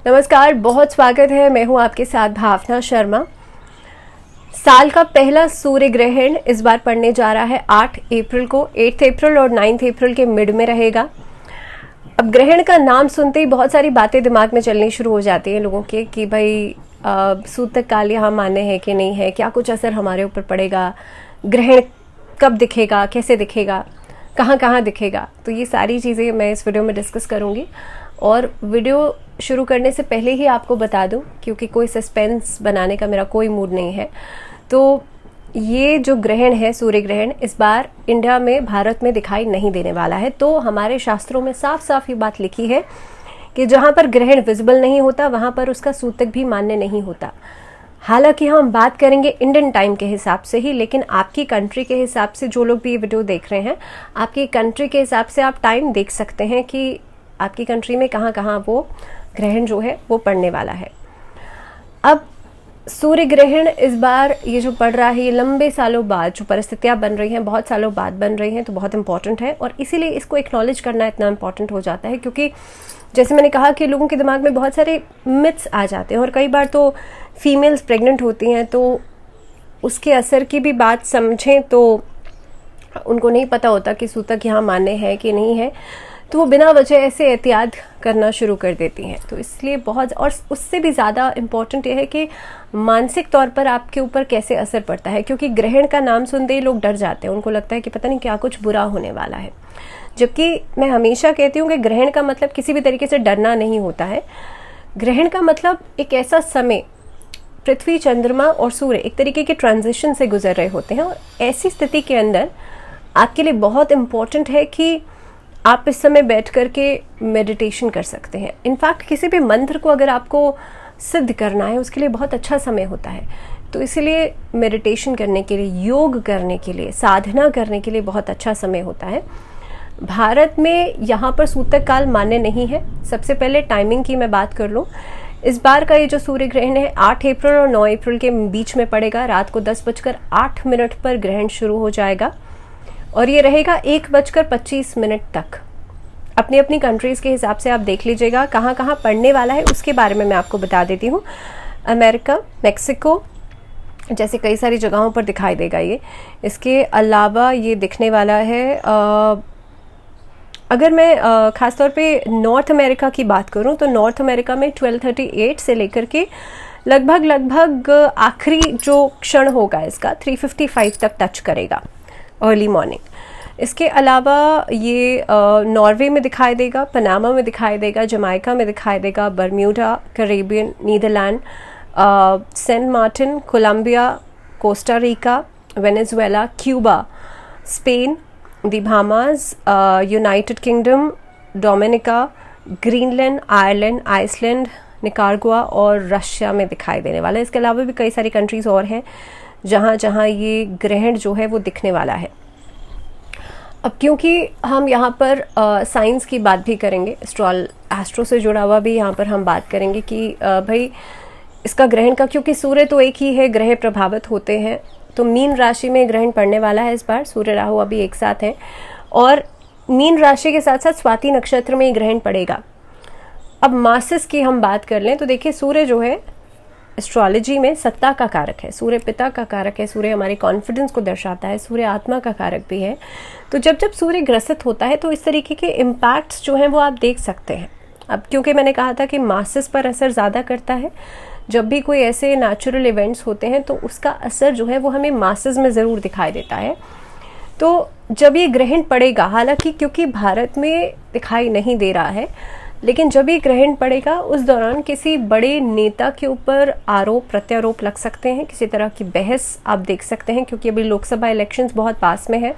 नमस्कार, बहुत स्वागत है। मैं हूं आपके साथ भावना शर्मा। साल का पहला सूर्य ग्रहण इस बार पड़ने जा रहा है 8 अप्रैल को। 8 अप्रैल और 9 अप्रैल के मिड में रहेगा। अब ग्रहण का नाम सुनते ही बहुत सारी बातें दिमाग में चलनी शुरू हो जाती हैं लोगों के कि भाई सूतक काल यहाँ मान्य है कि नहीं है, क्या कुछ असर हमारे ऊपर पड़ेगा, ग्रहण कब दिखेगा, कैसे दिखेगा, कहाँ कहाँ दिखेगा। तो ये सारी चीज़ें मैं इस वीडियो में डिस्कस करूँगी। और वीडियो शुरू करने से पहले ही आपको बता दूं, क्योंकि कोई सस्पेंस बनाने का मेरा कोई मूड नहीं है, तो ये जो ग्रहण है, सूर्य ग्रहण, इस बार इंडिया में, भारत में दिखाई नहीं देने वाला है। तो हमारे शास्त्रों में साफ साफ ये बात लिखी है कि जहाँ पर ग्रहण विजिबल नहीं होता वहाँ पर उसका सूतक भी मान्य नहीं होता। हालांकि हम बात करेंगे इंडियन टाइम के हिसाब से ही, लेकिन आपकी कंट्री के हिसाब से, जो लोग भी ये वीडियो देख रहे हैं, आपकी कंट्री के हिसाब से आप टाइम देख सकते हैं कि आपकी कंट्री में कहाँ कहाँ वो ग्रहण जो है वो पड़ने वाला है। अब सूर्य ग्रहण इस बार ये जो पड़ रहा है, ये लंबे सालों बाद जो परिस्थितियाँ बन रही हैं, बहुत सालों बाद बन रही हैं, तो बहुत इंपॉर्टेंट है। और इसीलिए इसको एक्नॉलेज करना इतना इंपॉर्टेंट हो जाता है, क्योंकि जैसे मैंने कहा कि लोगों के दिमाग में बहुत सारे मिथ्स आ जाते हैं। और कई बार तो फीमेल्स प्रेग्नेंट होती हैं, तो उसके असर की भी बात समझें तो उनको नहीं पता होता कि सूतक यहाँ मान्य है कि नहीं है, तो वो बिना वजह ऐसे एहतियात करना शुरू कर देती हैं। तो इसलिए बहुत, और उससे भी ज़्यादा इम्पॉर्टेंट ये है कि मानसिक तौर पर आपके ऊपर कैसे असर पड़ता है, क्योंकि ग्रहण का नाम सुनते ही लोग डर जाते हैं। उनको लगता है कि पता नहीं क्या कुछ बुरा होने वाला है। जबकि मैं हमेशा कहती हूँ कि ग्रहण का मतलब किसी भी तरीके से डरना नहीं होता है। ग्रहण का मतलब एक ऐसा समय, पृथ्वी, चंद्रमा और सूर्य एक तरीके के ट्रांजिशन से गुजर रहे होते हैं, और ऐसी स्थिति के अंदर आपके लिए बहुत इम्पॉर्टेंट है कि आप इस समय बैठ कर के मेडिटेशन कर सकते हैं। इनफैक्ट किसी भी मंत्र को अगर आपको सिद्ध करना है, उसके लिए बहुत अच्छा समय होता है। तो इसलिए मेडिटेशन करने के लिए, योग करने के लिए, साधना करने के लिए बहुत अच्छा समय होता है। भारत में यहाँ पर सूतक काल मान्य नहीं है। सबसे पहले टाइमिंग की मैं बात कर लूँ। इस बार का ये जो सूर्य ग्रहण है 8 अप्रैल और 9 अप्रैल के बीच में पड़ेगा। रात को 10:08 पर ग्रहण शुरू हो जाएगा और ये रहेगा 1:25 तक। अपनी अपनी कंट्रीज़ के हिसाब से आप देख लीजिएगा कहाँ कहाँ पड़ने वाला है, उसके बारे में मैं आपको बता देती हूँ। अमेरिका, मैक्सिको जैसे कई सारी जगहों पर दिखाई देगा ये। इसके अलावा ये दिखने वाला है, अगर मैं ख़ासतौर पे नॉर्थ अमेरिका की बात करूँ तो नॉर्थ अमेरिका में 12:38 से लेकर के लगभग आखिरी जो क्षण होगा इसका 3:55 तक टच करेगा, अर्ली मॉर्निंग। इसके अलावा ये नॉर्वे में दिखाई देगा, पनामा में दिखाई देगा, जमाइका में दिखाई देगा, Bermuda, Caribbean, Netherland, Saint Martin, Colombia, Costa Rica, Venezuela, Cuba, Spain, the Bahamas, United Kingdom, Dominica, Greenland, Ireland, Iceland, Nicaragua और रशिया में दिखाई देने वाला है। इसके अलावा भी कई सारी कंट्रीज़ और हैं जहाँ जहाँ ये ग्रहण जो है वो दिखने वाला है। अब क्योंकि हम यहाँ पर साइंस की बात भी करेंगे, एस्ट्रो से जुड़ा हुआ भी यहाँ पर हम बात करेंगे कि भाई इसका ग्रहण का, क्योंकि सूर्य तो एक ही है, ग्रह प्रभावित होते हैं। तो मीन राशि में ग्रहण पड़ने वाला है इस बार। सूर्य राहु अभी एक साथ हैं और मीन राशि के साथ साथ स्वाति नक्षत्र में ये ग्रहण पड़ेगा। अब मासिस की हम बात कर लें तो देखिए, सूर्य जो है एस्ट्रोलॉजी में सत्ता का कारक है, सूर्य पिता का कारक है, सूर्य हमारे कॉन्फिडेंस को दर्शाता है, सूर्य आत्मा का कारक भी है। तो जब जब सूर्य ग्रसित होता है तो इस तरीके के इम्पैक्ट्स जो हैं वो आप देख सकते हैं। अब क्योंकि मैंने कहा था कि मासिस पर असर ज़्यादा करता है, जब भी कोई ऐसे नेचुरल इवेंट्स होते हैं तो उसका असर जो है वो हमें मासिस में ज़रूर दिखाई देता है। तो जब ये ग्रहण पड़ेगा, हालांकि क्योंकि भारत में दिखाई नहीं दे रहा है, लेकिन जब ये ग्रहण पड़ेगा उस दौरान किसी बड़े नेता के ऊपर आरोप प्रत्यारोप लग सकते हैं, किसी तरह की बहस आप देख सकते हैं, क्योंकि अभी लोकसभा इलेक्शंस बहुत पास में है।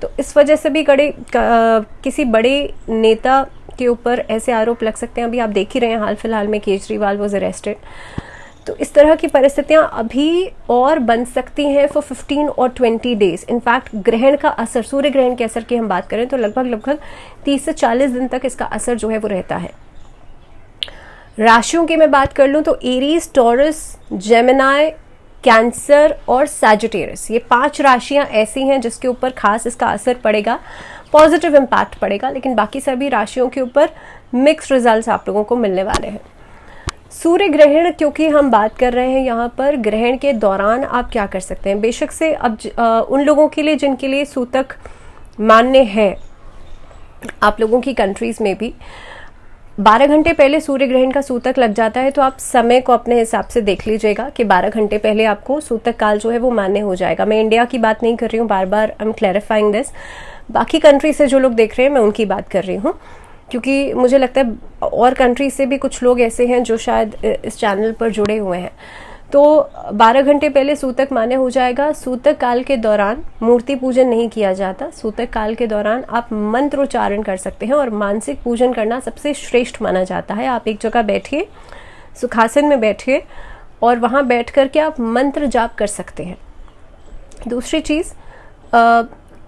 तो इस वजह से भी किसी बड़े नेता के ऊपर ऐसे आरोप लग सकते हैं। अभी आप देख ही रहे हैं, हाल फिलहाल में केजरीवाल वाज अरेस्टेड। तो इस तरह की परिस्थितियां अभी और बन सकती हैं फॉर 15 और 20 डेज। इनफैक्ट ग्रहण का असर, सूर्य ग्रहण के असर की हम बात करें तो लगभग 30 से 40 दिन तक इसका असर जो है वो रहता है। राशियों की मैं बात कर लूँ तो एरीज, टॉरस, जेमिनाई, कैंसर और सैजिटेरियस, ये 5 राशियां ऐसी हैं जिसके ऊपर खास इसका असर पड़ेगा, पॉजिटिव इम्पैक्ट पड़ेगा। लेकिन बाकी सभी राशियों के ऊपर मिक्स रिजल्ट्स आप लोगों को मिलने वाले हैं। सूर्य ग्रहण, क्योंकि हम बात कर रहे हैं यहाँ पर ग्रहण के दौरान आप क्या कर सकते हैं। बेशक से अब उन लोगों के लिए जिनके लिए सूतक मान्य है, आप लोगों की कंट्रीज़ में भी 12 घंटे पहले सूर्य ग्रहण का सूतक लग जाता है, तो आप समय को अपने हिसाब से देख लीजिएगा कि 12 घंटे पहले आपको सूतक काल जो है वो मान्य हो जाएगा। मैं इंडिया की बात नहीं कर रही हूँ, बार बार आई एम क्लैरिफाइंग दिस। बाकी कंट्री से जो लोग देख रहे हैं मैं उनकी बात कर रही हूँ, क्योंकि मुझे लगता है और कंट्री से भी कुछ लोग ऐसे हैं जो शायद इस चैनल पर जुड़े हुए हैं। तो 12 घंटे पहले सूतक मान्य हो जाएगा। सूतक काल के दौरान मूर्ति पूजन नहीं किया जाता। सूतक काल के दौरान आप मंत्रोच्चारण कर सकते हैं और मानसिक पूजन करना सबसे श्रेष्ठ माना जाता है। आप एक जगह बैठिए, सुखासन में बैठिए और वहाँ बैठ कर के आप मंत्र जाप कर सकते हैं। दूसरी चीज़,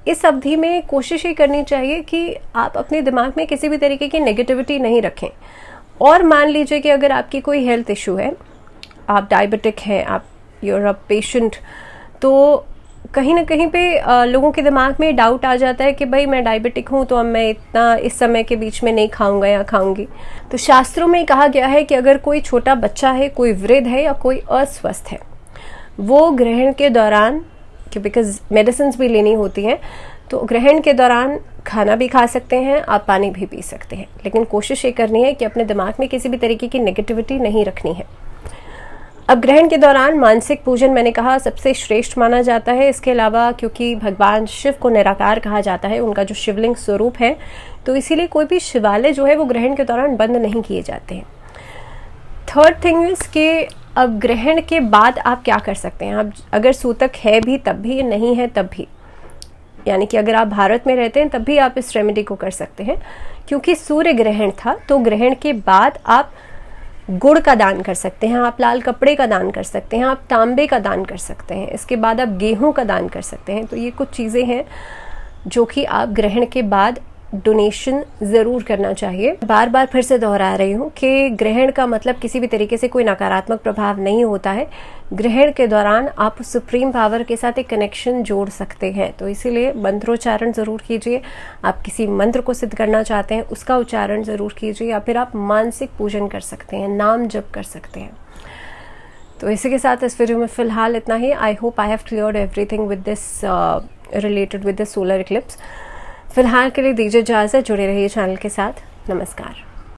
इस अवधि में कोशिश ये करनी चाहिए कि आप अपने दिमाग में किसी भी तरीके की नेगेटिविटी नहीं रखें। और मान लीजिए कि अगर आपकी कोई हेल्थ इशू है, आप डायबिटिक हैं, आप यूर अ पेशेंट, तो कहीं ना कहीं पे लोगों के दिमाग में डाउट आ जाता है कि भाई मैं डायबिटिक हूँ तो अब मैं इतना इस समय के बीच में नहीं खाऊंगा या खाऊंगी। तो शास्त्रों में कहा गया है कि अगर कोई छोटा बच्चा है, कोई वृद्ध है या कोई अस्वस्थ है, वो ग्रहण के दौरान, कि बिकॉज मेडिसिन भी लेनी होती हैं, तो ग्रहण के दौरान खाना भी खा सकते हैं, आप पानी भी पी सकते हैं, लेकिन कोशिश ये करनी है कि अपने दिमाग में किसी भी तरीके की नेगेटिविटी नहीं रखनी है। अब ग्रहण के दौरान मानसिक पूजन मैंने कहा सबसे श्रेष्ठ माना जाता है। इसके अलावा क्योंकि भगवान शिव को निराकार कहा जाता है, उनका जो शिवलिंग स्वरूप है, तो इसीलिए कोई भी शिवालय जो है वो ग्रहण के दौरान बंद नहीं किए जाते हैं। थर्ड थिंग इज कि अब ग्रहण के बाद आप क्या कर सकते हैं। अब अगर सूतक है भी तब भी, नहीं है तब भी, यानी कि अगर आप भारत में रहते हैं तब भी आप इस रेमेडी को कर सकते हैं। क्योंकि सूर्य ग्रहण था, तो ग्रहण के बाद आप गुड़ का दान कर सकते हैं, आप लाल कपड़े का दान कर सकते हैं, आप तांबे का दान कर सकते हैं, इसके बाद आप गेहूं का दान कर सकते हैं। तो ये कुछ चीज़ें हैं जो कि आप ग्रहण के बाद डोनेशन ज़रूर करना चाहिए। बार बार फिर से दोहरा रही हूँ कि ग्रहण का मतलब किसी भी तरीके से कोई नकारात्मक प्रभाव नहीं होता है। ग्रहण के दौरान आप सुप्रीम पावर के साथ एक कनेक्शन जोड़ सकते हैं, तो इसीलिए मंत्रोच्चारण ज़रूर कीजिए। आप किसी मंत्र को सिद्ध करना चाहते हैं उसका उच्चारण ज़रूर कीजिए, या फिर आप मानसिक पूजन कर सकते हैं, नाम जप कर सकते हैं। तो इसी के साथ इस वीडियो में फ़िलहाल इतना ही। I hope I have cleared everything with this related with the solar eclipse. फिलहाल के लिए दीजिए इजाज़त, जुड़े रहिए चैनल के साथ। नमस्कार।